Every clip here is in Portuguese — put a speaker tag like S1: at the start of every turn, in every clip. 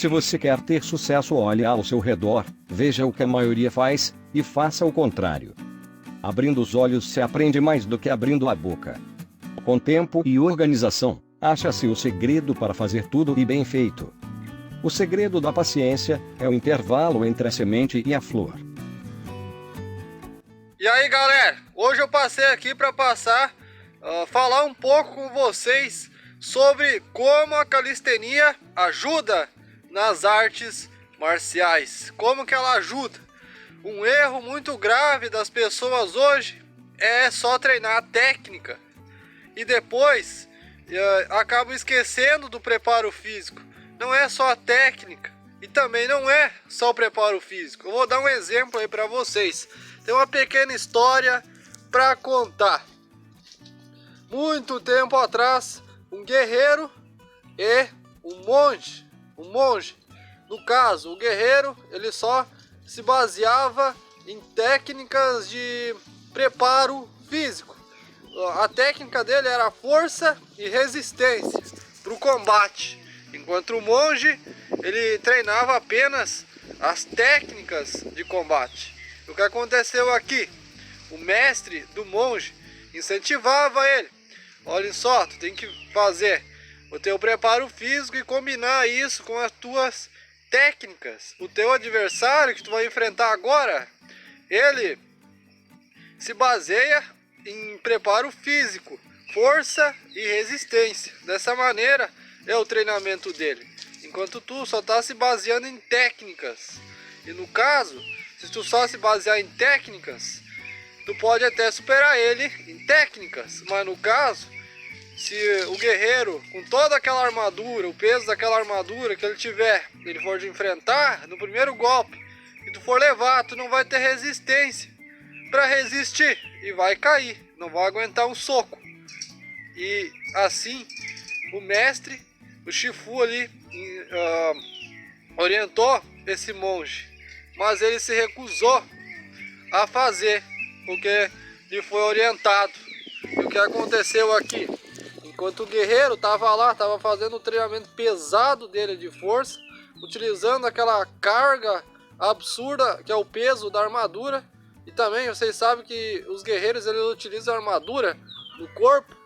S1: Se você quer ter sucesso, olhe ao seu redor, veja o que a maioria faz, e faça o contrário. Abrindo os olhos se aprende mais do que abrindo a boca. Com tempo e organização, acha-se o segredo para fazer tudo e bem feito. O segredo da paciência é o intervalo entre a semente e a flor.
S2: E aí galera, hoje eu passei aqui para falar um pouco com vocês sobre como a calistenia ajuda nas artes marciais. Como que ela ajuda? Um erro muito grave das pessoas hoje é só treinar a técnica e depois acabam esquecendo do preparo físico. Não é só a técnica e também não é só o preparo físico. Eu vou dar um exemplo aí para vocês. Tem uma pequena história para contar. Muito tempo atrás, um guerreiro e um monge. No caso, o guerreiro, ele só se baseava em técnicas de preparo físico. A técnica dele era força e resistência para o combate. Enquanto o monge, ele treinava apenas as técnicas de combate. O que aconteceu aqui? O mestre do monge incentivava ele. Olha só, tu tem que fazer o teu preparo físico e combinar isso com as tuas técnicas. O teu adversário que tu vai enfrentar agora, ele se baseia em preparo físico, força e resistência. Dessa maneira é o treinamento dele. Enquanto tu só está se baseando em técnicas. E no caso, se tu só se basear em técnicas, tu pode até superar ele em técnicas. Mas no caso, se o guerreiro, com toda aquela armadura, o peso daquela armadura que ele tiver, ele for de enfrentar, no primeiro golpe que tu for levar, tu não vai ter resistência para resistir e vai cair, não vai aguentar um soco. E assim, o mestre, o Shifu ali, orientou esse monge, mas ele se recusou a fazer o que lhe foi orientado. E o que aconteceu aqui? Enquanto o guerreiro estava lá, estava fazendo o treinamento pesado dele de força, utilizando aquela carga absurda que é o peso da armadura. E também vocês sabem que os guerreiros, eles utilizam a armadura no corpo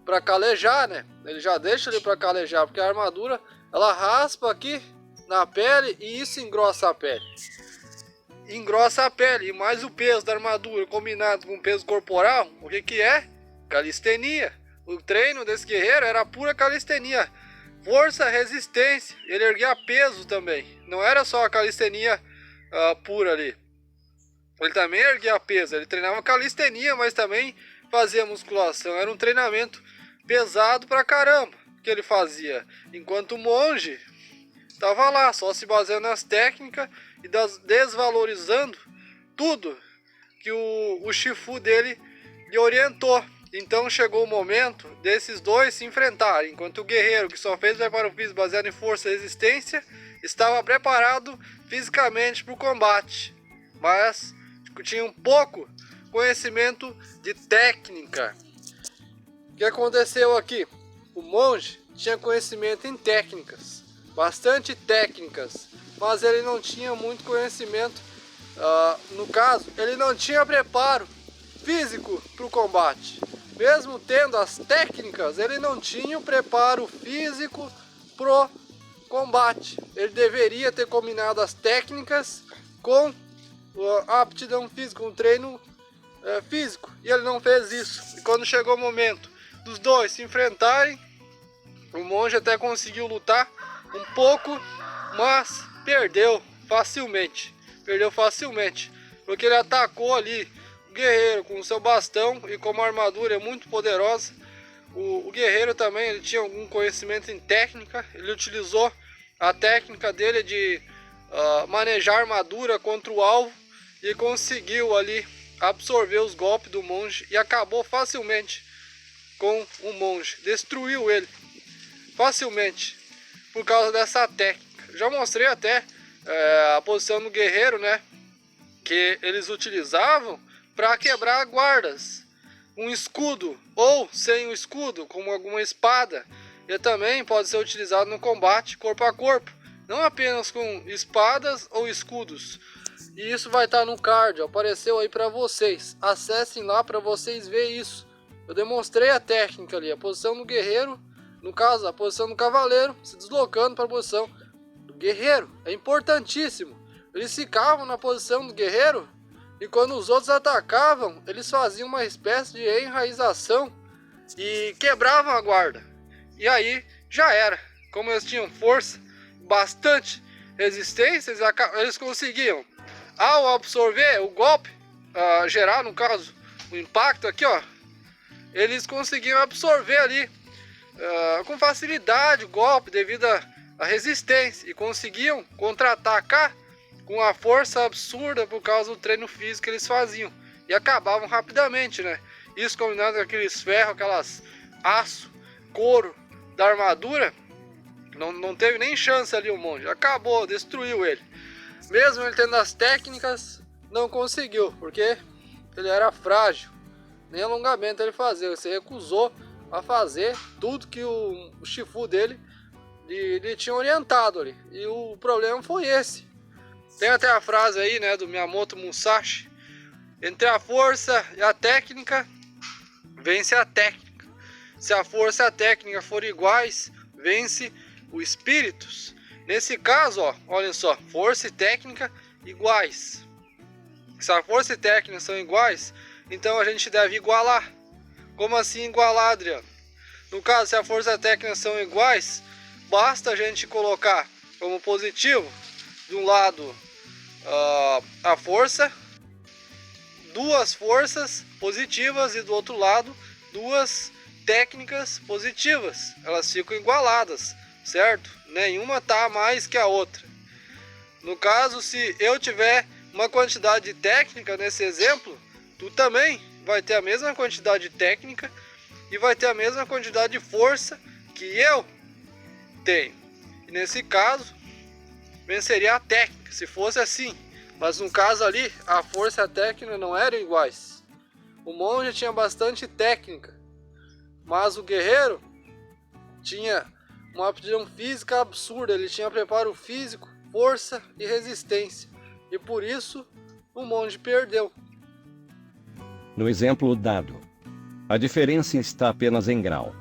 S2: para calejar, né? Ele já deixa ele para calejar, porque a armadura ela raspa aqui na pele e isso engrossa a pele. E mais o peso da armadura combinado com o peso corporal, o que é? Calistenia. O treino desse guerreiro era pura calistenia. Força, resistência. Ele erguia peso também. Não era só a calistenia pura ali. Ele também erguia peso. Ele treinava calistenia, mas também fazia musculação. Era um treinamento pesado pra caramba que ele fazia. Enquanto o monge estava lá, só se baseando nas técnicas e desvalorizando tudo que o Shifu dele lhe orientou. Então chegou o momento desses dois se enfrentarem. Enquanto o guerreiro, que só fez preparo físico baseado em força e resistência, estava preparado fisicamente para o combate, mas tinha um pouco conhecimento de técnica. O que aconteceu aqui? O monge tinha conhecimento em técnicas, bastante técnicas, mas ele não tinha muito conhecimento. No caso, ele não tinha preparo físico para o combate. Mesmo tendo as técnicas, ele não tinha o preparo físico pro combate. Ele deveria ter combinado as técnicas com a aptidão física, um treino físico. E ele não fez isso. E quando chegou o momento dos dois se enfrentarem, o monge até conseguiu lutar um pouco, mas perdeu facilmente. Porque ele atacou ali guerreiro com o seu bastão e como a armadura é muito poderosa. O guerreiro também ele tinha algum conhecimento em técnica. Ele utilizou a técnica dele de manejar a armadura contra o alvo e conseguiu ali absorver os golpes do monge e acabou facilmente com o monge. Destruiu ele facilmente por causa dessa técnica. Já mostrei até a posição do guerreiro, né, que eles utilizavam para quebrar guardas, um escudo ou sem o escudo, como alguma espada. Ele também pode ser utilizado no combate corpo a corpo, não apenas com espadas ou escudos. E isso vai estar no card, apareceu aí para vocês. Acessem lá para vocês verem isso. Eu demonstrei a técnica ali, a posição do guerreiro, no caso a posição do cavaleiro, se deslocando para a posição do guerreiro. É importantíssimo. Eles ficavam na posição do guerreiro e quando os outros atacavam, eles faziam uma espécie de enraização e quebravam a guarda. E aí já era. Como eles tinham força, bastante resistência, eles conseguiam, ao absorver o golpe, gerar no caso o impacto aqui, ó, eles conseguiam absorver ali com facilidade o golpe devido à resistência e conseguiam contra-atacar com a força absurda por causa do treino físico que eles faziam e acabavam rapidamente, né? Isso combinado com aqueles ferros, aquelas aço, couro da armadura, não teve nem chance ali o monge, acabou, destruiu ele. Mesmo ele tendo as técnicas, não conseguiu, porque ele era frágil, nem alongamento ele fazia, ele se recusou a fazer tudo que o Shifu dele lhe tinha orientado ali, e o problema foi esse. Tem até a frase aí, né, do Miyamoto Musashi: entre a força e a técnica, vence a técnica. Se a força e a técnica forem iguais, vence o espíritos. Nesse caso, ó, olhem só, força e técnica iguais. Se a força e técnica são iguais, então a gente deve igualar. Como assim igualar, Adriano? No caso, se a força e a técnica são iguais, basta a gente colocar como positivo, de um lado a força, duas forças positivas, e do outro lado duas técnicas positivas. Elas ficam igualadas, certo? Nenhuma tá mais que a outra. No caso, se eu tiver uma quantidade de técnica nesse exemplo, tu também vai ter a mesma quantidade de técnica e vai ter a mesma quantidade de força que eu tenho. E nesse caso, venceria a técnica, se fosse assim. Mas no caso ali, a força e a técnica não eram iguais. O monge tinha bastante técnica, mas o guerreiro tinha uma aptidão física absurda. Ele tinha preparo físico, força e resistência. E por isso, o monge perdeu.
S1: No exemplo dado, a diferença está apenas em grau.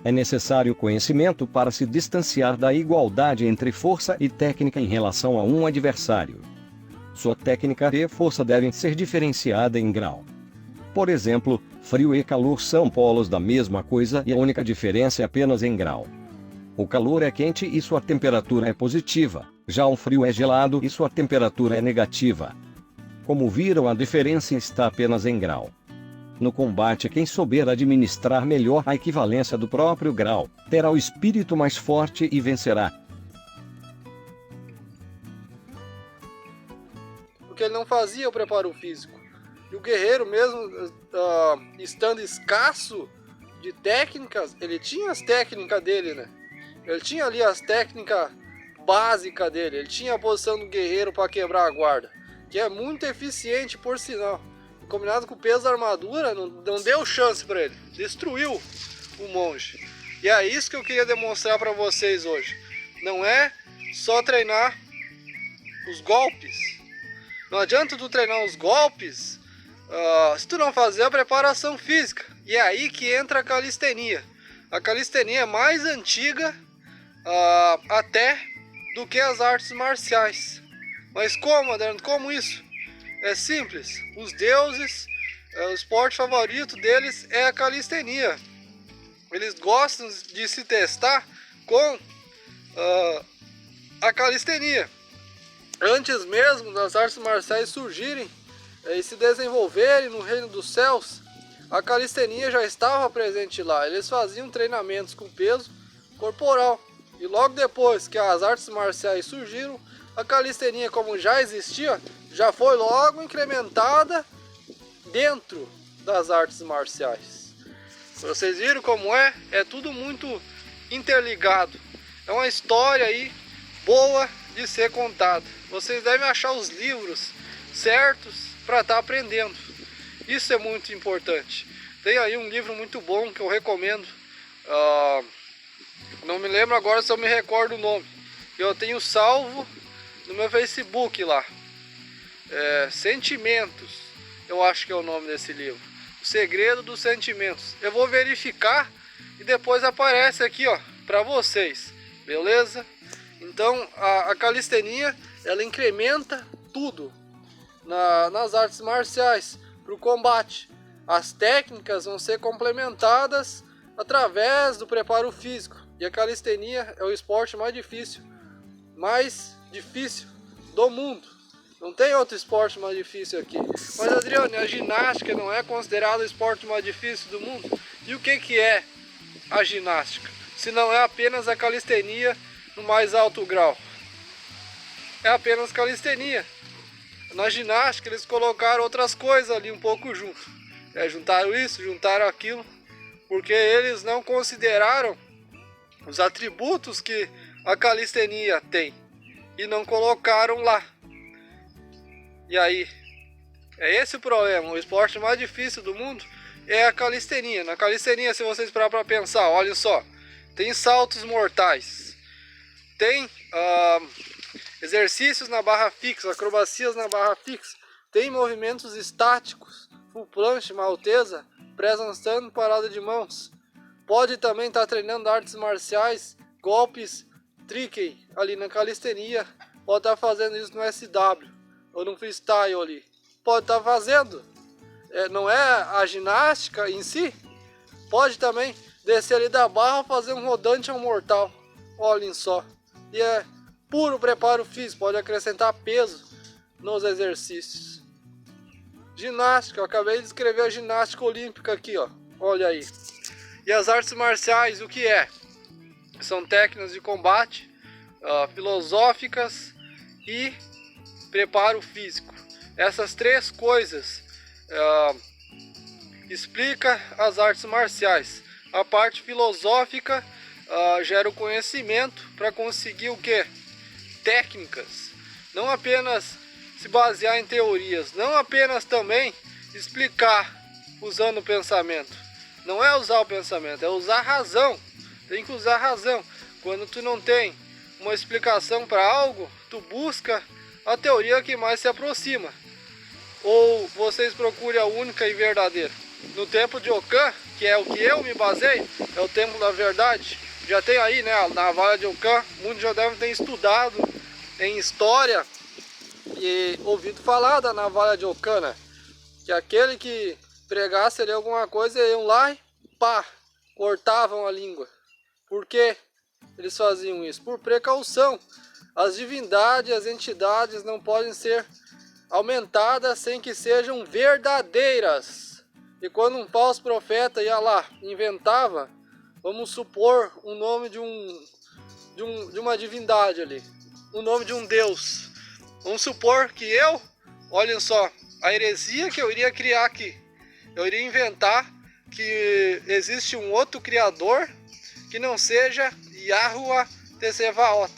S1: É necessário conhecimento para se distanciar da igualdade entre força e técnica em relação a um adversário. Sua técnica e força devem ser diferenciadas em grau. Por exemplo, frio e calor são polos da mesma coisa e a única diferença é apenas em grau. O calor é quente e sua temperatura é positiva, já o frio é gelado e sua temperatura é negativa. Como viram, a diferença está apenas em grau. No combate, quem souber administrar melhor a equivalência do próprio grau, terá o espírito mais forte e vencerá.
S2: Porque ele não fazia o preparo físico. E o guerreiro, mesmo estando escasso de técnicas, ele tinha as técnicas dele, né? Ele tinha ali as técnicas básicas dele. Ele tinha a posição do guerreiro para quebrar a guarda, que é muito eficiente, por sinal. Combinado com o peso da armadura, não deu chance para ele. Destruiu o monge. E é isso que eu queria demonstrar para vocês hoje. Não é só treinar os golpes. Não adianta tu treinar os golpes se tu não fazer a preparação física. E é aí que entra a calistenia. A calistenia é mais antiga até do que as artes marciais. Mas como, Adriano? Como isso? É simples. Os deuses, o esporte favorito deles é a calistenia. Eles gostam de se testar com a calistenia. Antes mesmo das artes marciais surgirem e se desenvolverem no reino dos céus, a calistenia já estava presente lá. Eles faziam treinamentos com peso corporal. E logo depois que as artes marciais surgiram, a calistenia, como já existia, já foi logo incrementada dentro das artes marciais. Vocês viram como é? É tudo muito interligado. É uma história aí boa de ser contada. Vocês devem achar os livros certos para estar aprendendo. Isso é muito importante. Tem aí um livro muito bom que eu recomendo. Não me lembro agora se eu me recordo o nome. Eu tenho salvo no meu Facebook lá. Sentimentos, eu acho que é o nome desse livro. O Segredo dos Sentimentos. Eu vou verificar e depois aparece aqui, ó, para vocês, beleza? Então a calistenia, ela incrementa tudo nas artes marciais, para o combate. As técnicas vão ser complementadas através do preparo físico. E a calistenia é o esporte mais difícil do mundo. Não tem outro esporte mais difícil aqui. Mas, Adriano, a ginástica não é considerada o esporte mais difícil do mundo? E o que é a ginástica? Se não é apenas a calistenia no mais alto grau. É apenas calistenia. Na ginástica eles colocaram outras coisas ali um pouco junto. Juntaram isso, juntaram aquilo, porque eles não consideraram os atributos que a calistenia tem e não colocaram lá. E aí, é esse o problema. O esporte mais difícil do mundo é a calistenia. Na calistenia, se vocês parar para pensar, olha só, tem saltos mortais, tem exercícios na barra fixa, acrobacias na barra fixa, tem movimentos estáticos, full planche, maltesa, press handstand, parada de mãos. Pode também estar treinando artes marciais, golpes, trick ali na calistenia, pode estar fazendo isso no SW ou no freestyle ali. Pode estar fazendo. Não é a ginástica em si. Pode também descer ali da barra, fazer um rodante ao mortal. Olhem só. E é puro preparo físico. Pode acrescentar peso nos exercícios. Ginástica. Eu acabei de escrever a ginástica olímpica aqui, ó. Olha aí. E as artes marciais, o que é? São técnicas de combate, filosóficas e preparo físico. Essas três coisas explica as artes marciais. A parte filosófica gera o conhecimento para conseguir o que? Técnicas. Não apenas se basear em teorias, não apenas também explicar usando o pensamento. Não é usar o pensamento, é usar a razão. Tem que usar a razão. Quando tu não tem uma explicação para algo, tu busca a teoria que mais se aproxima. Ou vocês procurem a única e verdadeira. No templo de Okan, que é o que eu me baseio, é o templo da verdade. Já tem aí, né, a navalha de Okan. Muitos já devem ter estudado em história e ouvido falar da navalha de Okan, né? Que aquele que pregasse ali alguma coisa, iam lá e pá, cortavam a língua. Por que eles faziam isso? Por precaução. As divindades, as entidades não podem ser aumentadas sem que sejam verdadeiras. E quando um falso profeta ia lá, inventava, vamos supor, o nome de uma divindade ali, o nome de um deus. Vamos supor que olhem só, a heresia que eu iria criar aqui. Eu iria inventar que existe um outro criador que não seja Yahuwah Tsevaot.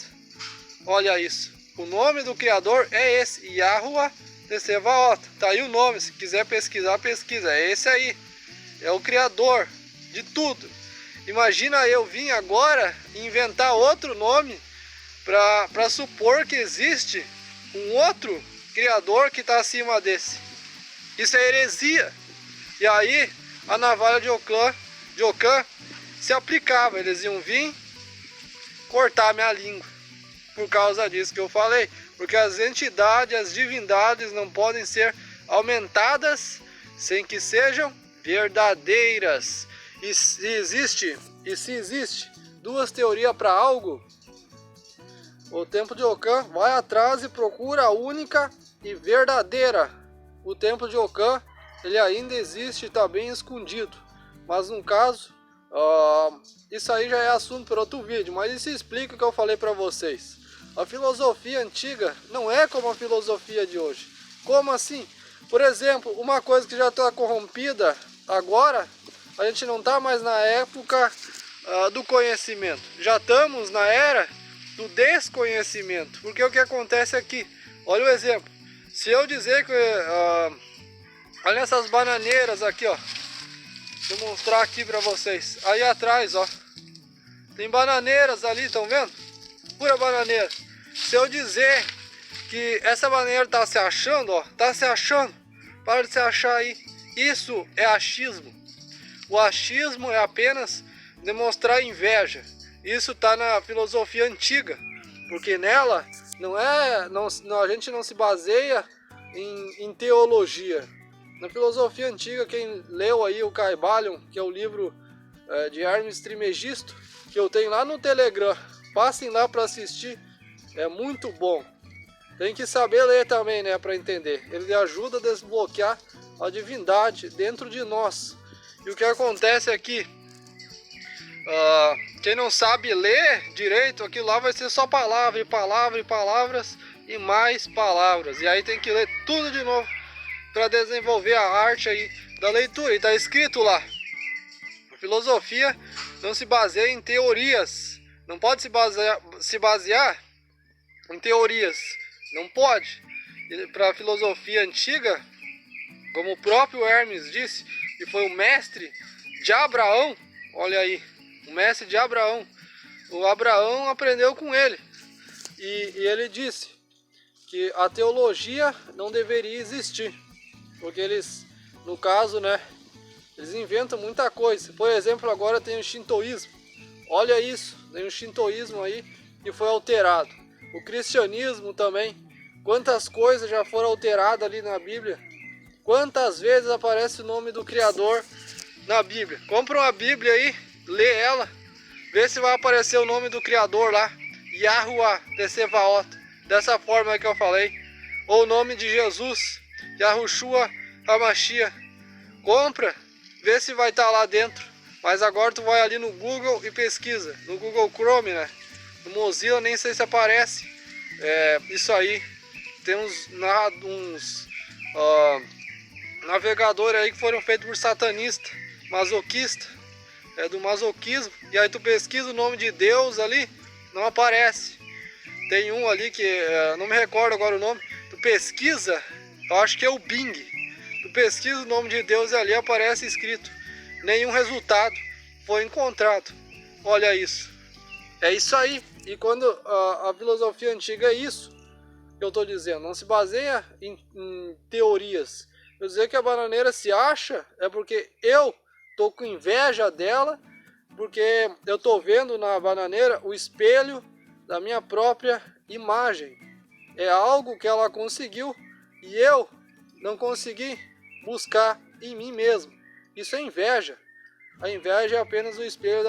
S2: Olha isso. O nome do criador é esse, Yahuwah Tsevaot. Tá aí o nome, se quiser pesquisar, pesquisa. É esse aí. É o criador de tudo. Imagina eu vir agora e inventar outro nome para supor que existe um outro criador que está acima desse. Isso é heresia. E aí a navalha de Okan se aplicava. Eles iam vir cortar minha língua. Por causa disso que eu falei. Porque as entidades, as divindades não podem ser aumentadas sem que sejam verdadeiras. E se existe duas teorias para algo, o templo de Okan vai atrás e procura a única e verdadeira. O templo de Okan, ele ainda existe e está bem escondido. Mas no caso, isso aí já é assunto para outro vídeo. Mas isso explica o que eu falei para vocês. A filosofia antiga não é como a filosofia de hoje. Como assim? Por exemplo, uma coisa que já está corrompida agora, a gente não está mais na época do conhecimento. Já estamos na era do desconhecimento. Porque o que acontece aqui? Olha o exemplo. Se eu dizer que... olha essas bananeiras aqui, ó. Vou mostrar aqui para vocês. Aí atrás, ó. Tem bananeiras ali, estão vendo? pura bananeira. Se eu dizer que essa bananeira tá se achando, ó, tá se achando, para de se achar aí. Isso é achismo. O achismo é apenas demonstrar inveja. Isso tá na filosofia antiga, porque nela a gente não se baseia em teologia. Na filosofia antiga, quem leu aí o Caibalion, que é o livro de Hermes Trismegisto, que eu tenho lá no Telegram, passem lá para assistir, é muito bom. Tem que saber ler também, né, para entender. Ele ajuda a desbloquear a divindade dentro de nós. E o que acontece aqui, quem não sabe ler direito, aquilo lá vai ser só palavra e palavra e palavras e mais palavras. E aí tem que ler tudo de novo para desenvolver a arte aí da leitura. E está escrito lá: a filosofia não se baseia em teorias. Não pode se basear em teorias. Não pode. Para a filosofia antiga, como o próprio Hermes disse, que foi o mestre de Abraão, olha aí, o mestre de Abraão. O Abraão aprendeu com ele. E ele disse que a teologia não deveria existir. Porque eles, no caso, né, eles inventam muita coisa. Por exemplo, agora tem o shintoísmo. Olha isso, tem o shintoísmo aí que foi alterado. O cristianismo também. Quantas coisas já foram alteradas ali na Bíblia. Quantas vezes aparece o nome do Criador na Bíblia. Compra uma Bíblia aí, lê ela, vê se vai aparecer o nome do Criador lá. Yahuwah Tsevaot, dessa forma que eu falei. Ou o nome de Jesus, Yahushua HaMashiach. Compra, vê se vai estar lá dentro. Mas agora tu vai ali no Google e pesquisa. No Google Chrome, né? No Mozilla nem sei se aparece. Isso aí. Tem uns navegadores aí que foram feitos por satanistas, masoquista, do masoquismo. E aí tu pesquisa o nome de Deus ali, não aparece. Tem um ali que não me recordo agora o nome. Tu pesquisa, eu acho que é o Bing. Tu pesquisa o nome de Deus e ali aparece escrito: nenhum resultado foi encontrado. Olha isso. É isso aí. E quando a filosofia antiga é isso que eu estou dizendo, não se baseia em teorias. Eu dizer que a bananeira se acha é porque eu tô com inveja dela, porque eu tô vendo na bananeira o espelho da minha própria imagem. É algo que ela conseguiu e eu não consegui buscar em mim mesmo. Isso é inveja. A inveja é apenas o espelho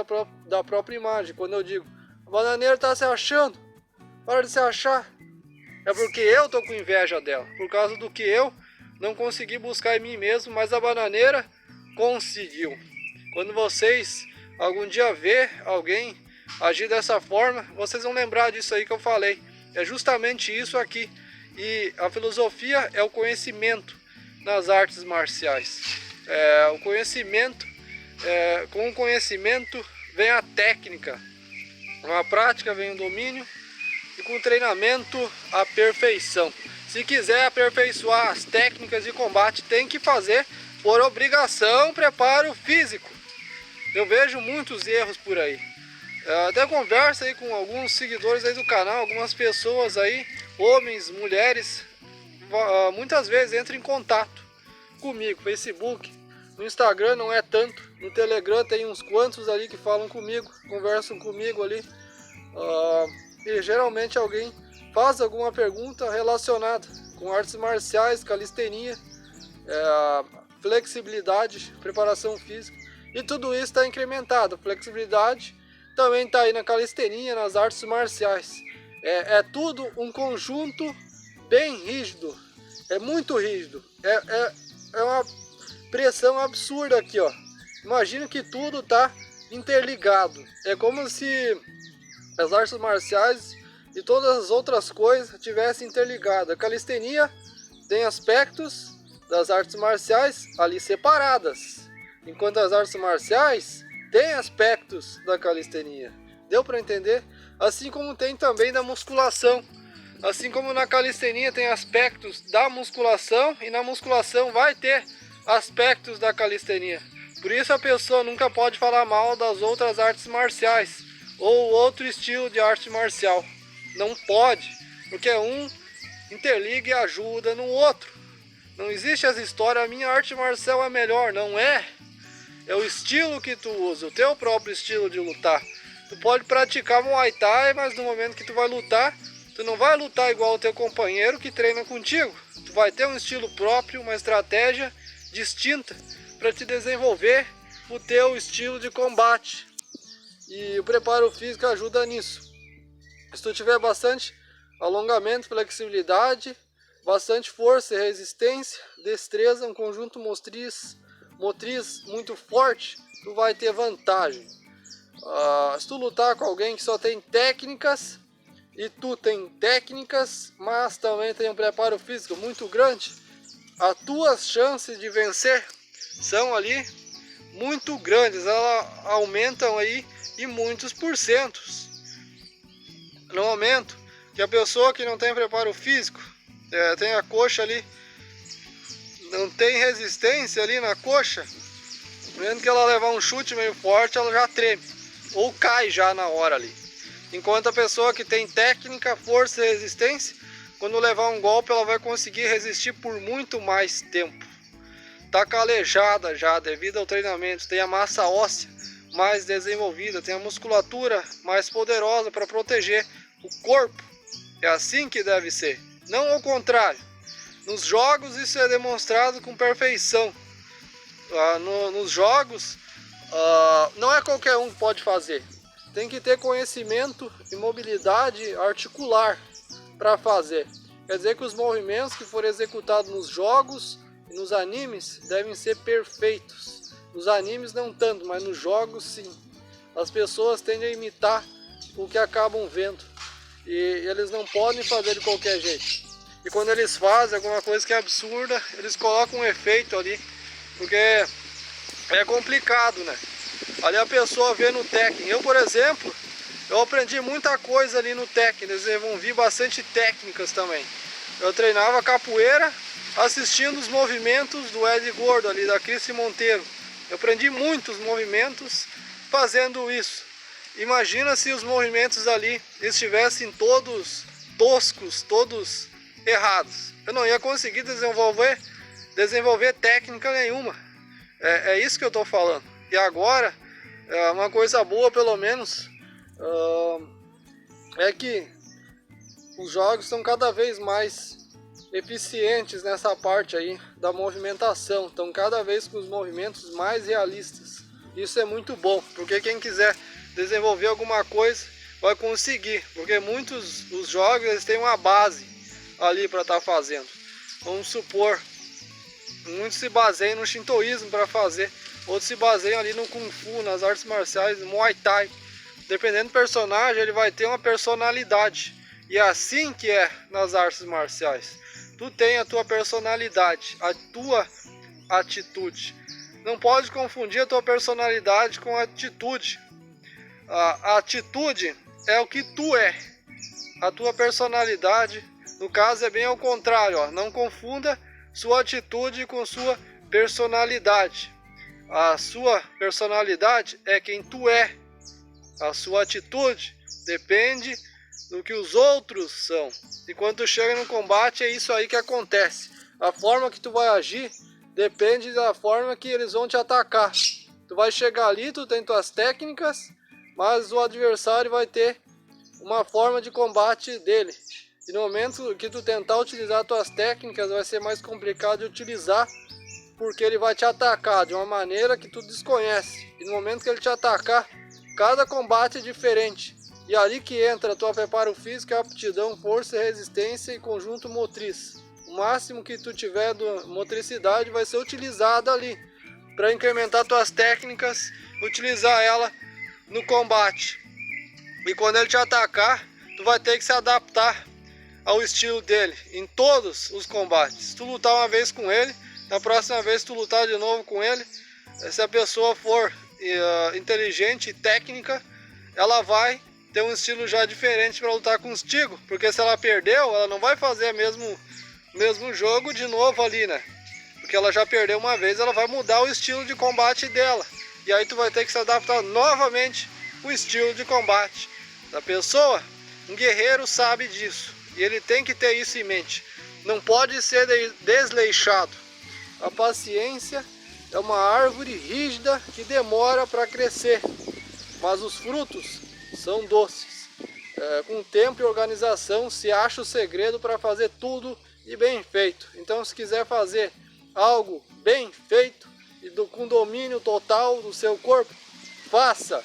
S2: da própria imagem. Quando eu digo, a bananeira está se achando, para de se achar, é porque eu tô com inveja dela, por causa do que eu não consegui buscar em mim mesmo, mas a bananeira conseguiu. Quando vocês algum dia ver alguém agir dessa forma, vocês vão lembrar disso aí que eu falei. É justamente isso aqui. E a filosofia é o conhecimento nas artes marciais. O conhecimento, com o conhecimento vem a técnica, com a prática vem o domínio e com o treinamento a perfeição. Se quiser aperfeiçoar as técnicas de combate, tem que fazer por obrigação preparo físico. Eu vejo muitos erros por aí. Até converso aí com alguns seguidores aí do canal, algumas pessoas aí, homens, mulheres, muitas vezes entram em contato comigo, Facebook, no Instagram não é tanto, no Telegram tem uns quantos ali que falam comigo, conversam comigo ali, e geralmente alguém faz alguma pergunta relacionada com artes marciais, calistenia, flexibilidade, preparação física, e tudo isso está incrementado. A flexibilidade também está aí na calistenia, nas artes marciais. É tudo um conjunto bem rígido, é muito rígido, é uma pressão absurda aqui, ó. Imagina que tudo está interligado, é como se as artes marciais e todas as outras coisas tivessem interligado. A calistenia tem aspectos das artes marciais ali separadas, enquanto as artes marciais têm aspectos da calistenia. Deu para entender? Assim como tem também da musculação. Assim como na calistenia tem aspectos da musculação, e na musculação vai ter aspectos da calistenia. Por isso a pessoa nunca pode falar mal das outras artes marciais ou outro estilo de arte marcial. Não pode, porque um interliga e ajuda no outro. Não existe essa história, a minha arte marcial é melhor, não é. É o estilo que tu usa, o teu próprio estilo de lutar. Tu pode praticar Muay Thai, mas no momento que tu vai lutar, tu não vai lutar igual o teu companheiro que treina contigo. Tu vai ter um estilo próprio, uma estratégia distinta para te desenvolver o teu estilo de combate. E o preparo físico ajuda nisso. Se tu tiver bastante alongamento, flexibilidade, bastante força e resistência, destreza, um conjunto motriz muito forte, tu vai ter vantagem. Se tu lutar com alguém que só tem técnicas, e tu tem técnicas, mas também tem um preparo físico muito grande, as tuas chances de vencer são ali muito grandes, elas aumentam aí em muitos porcentos. No momento que a pessoa que não tem preparo físico, tem a coxa ali, não tem resistência ali na coxa, vendo que ela levar um chute meio forte, ela já treme, ou cai já na hora ali. Enquanto a pessoa que tem técnica, força e resistência, quando levar um golpe ela vai conseguir resistir por muito mais tempo. Tá calejada já devido ao treinamento, tem a massa óssea mais desenvolvida, tem a musculatura mais poderosa para proteger o corpo. É assim que deve ser, não ao contrário. Nos jogos isso é demonstrado com perfeição. Nos jogos não é qualquer um que pode fazer. Tem que ter conhecimento e mobilidade articular para fazer. Quer dizer que os movimentos que forem executados nos jogos e nos animes devem ser perfeitos. Nos animes não tanto, mas nos jogos sim. As pessoas tendem a imitar o que acabam vendo. E eles não podem fazer de qualquer jeito. E quando eles fazem alguma coisa que é absurda, eles colocam um efeito ali. Porque é complicado, né? Ali a pessoa vê no Tekken. Eu, por exemplo, eu aprendi muita coisa ali no Tekken. Desenvolvi bastante técnicas também. Eu treinava capoeira assistindo os movimentos do Ed Gordo ali, da Cristi Monteiro. Eu aprendi muitos movimentos fazendo isso. Imagina se os movimentos ali estivessem todos toscos, todos errados. Eu não ia conseguir desenvolver técnica nenhuma. É isso que eu estou falando. E agora, uma coisa boa pelo menos, é que os jogos estão cada vez mais eficientes nessa parte aí da movimentação. Estão cada vez com os movimentos mais realistas. Isso é muito bom, porque quem quiser desenvolver alguma coisa vai conseguir, porque muitos dos jogos eles têm uma base ali para estar fazendo. Vamos supor, muitos se baseiam no shintoísmo para fazer, outros se baseiam ali no kung fu, nas artes marciais, no muay thai. Dependendo do personagem, ele vai ter uma personalidade, e é assim que é nas artes marciais. Tu tem a tua personalidade, a tua atitude. Não pode confundir a tua personalidade com a atitude. A atitude é o que tu é. A tua personalidade, no caso, é bem ao contrário. Ó. Não confunda sua atitude com sua personalidade. A sua personalidade é quem tu é. A sua atitude depende do que os outros são. E quando tu chega no combate, é isso aí que acontece. A forma que tu vai agir depende da forma que eles vão te atacar. Tu vai chegar ali, tu tem tuas técnicas, mas o adversário vai ter uma forma de combate dele. E no momento que tu tentar utilizar tuas técnicas, vai ser mais complicado de utilizar, porque ele vai te atacar de uma maneira que tu desconhece. E no momento que ele te atacar, cada combate é diferente. E ali que entra a tua preparo físico, aptidão, força, resistência e conjunto motriz. O máximo que tu tiver de motricidade vai ser utilizado ali para incrementar tuas técnicas, utilizar ela no combate. E quando ele te atacar, tu vai ter que se adaptar ao estilo dele em todos os combates. Se tu lutar uma vez com ele, na próxima vez tu lutar de novo com ele, se a pessoa for inteligente e técnica, ela vai ter um estilo já diferente para lutar contigo, porque se ela perdeu, ela não vai fazer o mesmo jogo de novo ali, né? Porque ela já perdeu uma vez, ela vai mudar o estilo de combate dela. E aí tu vai ter que se adaptar novamente o estilo de combate da pessoa. Um guerreiro sabe disso e ele tem que ter isso em mente. Não pode ser desleixado. A paciência é uma árvore rígida que demora para crescer, mas os frutos são doces. Com tempo e organização se acha o segredo para fazer tudo e bem feito. Então, se quiser fazer algo bem feito e com domínio total do seu corpo, faça.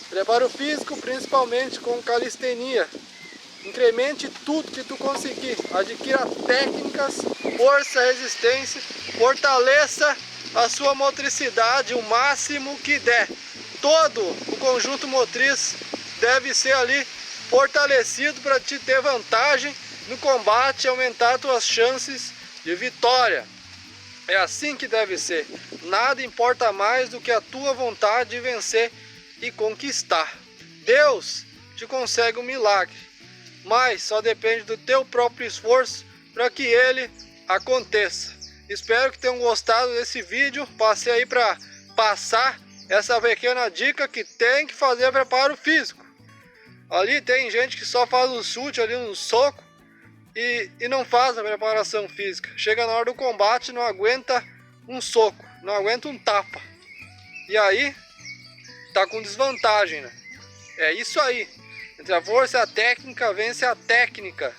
S2: Preparo físico, principalmente com calistenia. Incremente tudo que tu conseguir. Adquira técnicas, força, resistência, fortaleça a sua motricidade o máximo que der. Todo o conjunto motriz deve ser ali fortalecido para te ter vantagem no combate e aumentar tuas chances de vitória. É assim que deve ser. Nada importa mais do que a tua vontade de vencer e conquistar. Deus te consegue um milagre, mas só depende do teu próprio esforço para que ele aconteça. Espero que tenham gostado desse vídeo. Passei aí para passar essa pequena dica que tem que fazer preparo físico. Ali tem gente que só faz um chute ali, um soco e não faz a preparação física. Chega na hora do combate, não aguenta um soco, não aguenta um tapa. E aí tá com desvantagem, né? É isso aí. Entre a força e a técnica, vence a técnica.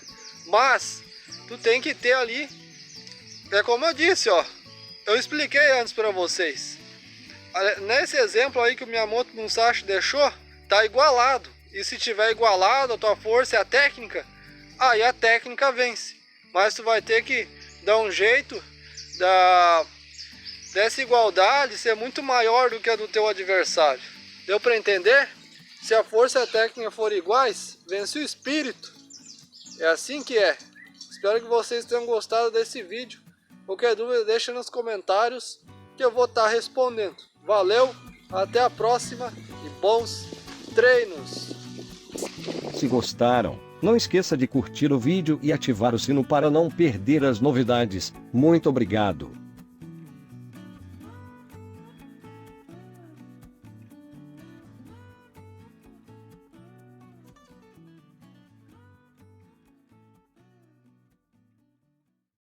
S2: Mas tu tem que ter ali, é como eu disse, ó. Eu expliquei antes para vocês. Nesse exemplo aí que o Miyamoto Musashi deixou, tá igualado. E se tiver igualado a tua força e a técnica, aí a técnica vence. Mas tu vai ter que dar um jeito dessa igualdade ser muito maior do que a do teu adversário. Deu para entender? Se a força e a técnica forem iguais, vence o espírito. É assim que é. Espero que vocês tenham gostado desse vídeo. Qualquer dúvida deixa nos comentários que eu vou estar respondendo. Valeu, até a próxima e bons treinos!
S1: Se gostaram, não esqueça de curtir o vídeo e ativar o sino para não perder as novidades. Muito obrigado!